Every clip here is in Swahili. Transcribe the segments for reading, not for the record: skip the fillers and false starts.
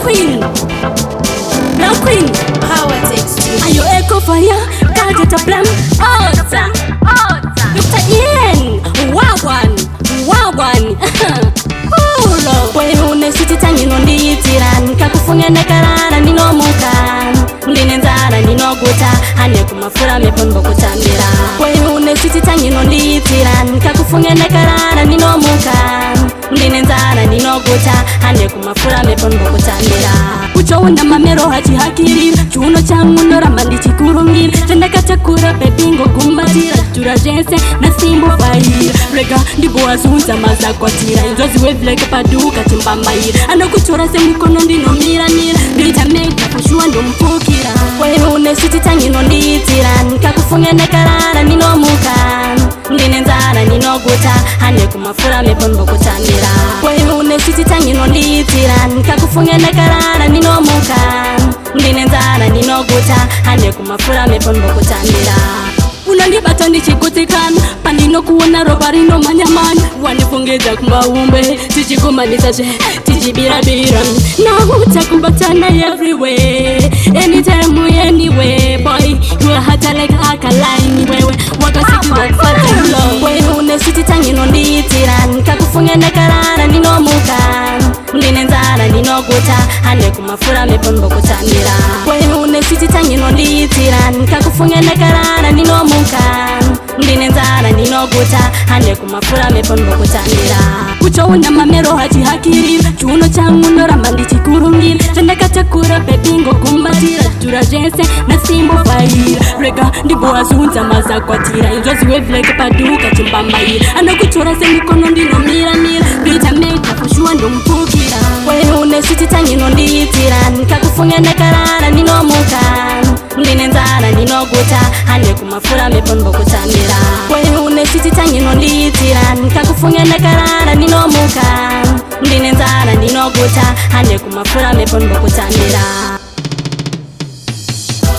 Queen, Black Queen, Power Takes Two. ayo echo fire, kaje ta blam, Oza, Dr. Ian, wagwan, Wehune siti tangi nondi itiran, kakufunga nekarara nino mukan, ndine nzara nino guta, hane kumafura mepombo kutambira. Wehune siti tangi nondi itiran, kakufunga nekarara nino mukan, ndine nzara nino guta, hane kumafura mepombo kutambira. Uchowunda mamero hachi hakiri, chuno changu noramba ndichikurungiri, tendeka chakura pepingo kumbatira, chura jense na simbo fahira, rega ndibo azunza maza kwa tira, inzozi wevleke paduka chimbambaira, ano kuchora se mukono ndino mira, ndita mega kushua ndo mpukira. Wehune siti tangi nondi itiran, kakufunga nekarara nino mukan, ndine nzara nino guta, hane kumafura mepombo kutambira. Wehune siti tangi nondi itiran, kakufunga nekarara nino mukan, ndine nzara nino guta, hane kumafura mepombo kutambira. Unalibata ndichikutikana, pandino kuona roba rino manyamani, wanifungeza kumbaumbe, tichikumanisa che, tichibirabira, na huta kumbatana everywhere, anytime, anywhere, boy, you are hot like alkaline, wewe, wakasiki wakfata love. Wehune siti tangi nondi itiran, kakufunga nekarara nino mukan, ndine nzara nino guta, hane kumafura mepombo kutambira. Wehune siti tangi nondi itiran, kakufunga nekarara nino mukan, ndine nzara nino guta, hane kumafura mepombo kutambira. Uchowunda mamero hachi hakiri, chuno changu noramba ndichikurungiri, tendeka chakura pepingo kumbatira, chura jense na simbo fahira, rega ndibo azunza maza kwa tira, inzozi wevleke paduka chimbambaira, ano kuchora se mukono ndino mira, ndita mega kushua ndo mpukira. Wehune siti tangi nondi itiran, kakufunga nekarara nino mukan, ndine nzara nino guta, hane kumafura mepombo kutambira. Wehune siti tangi nondi itiran, kakufunga nekarara nino mukan, ndine nzara nino guta, hane kumafura mepombo kutambira.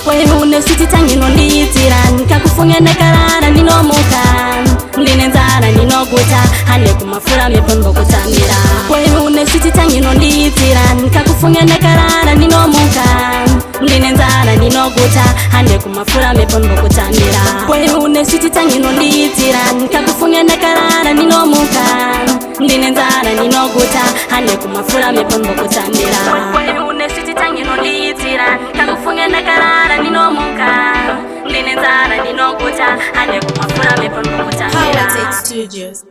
Wehune siti tangi nondi itiran, kakufunga nekarara nino mukan, ndine nzara nino guta, hane kumafura mepombo kutambira. Wehune siti tangi nondi itiran, kakufunga nekarara nino mukan, ndine nzara nino guta, hane kumafura mepombo kutambira. Wehune siti tangi nondi itiran, kakufunga nekarara nino mukan, ndine nzara nino guta, hane kumafura mepombo kutambira. Wehune siti tangi nondi itiran, kakufunga nekarara nino mukan, ndine nzara nino guta, hane kumafura mepombo kutambira. Power Takes Studios.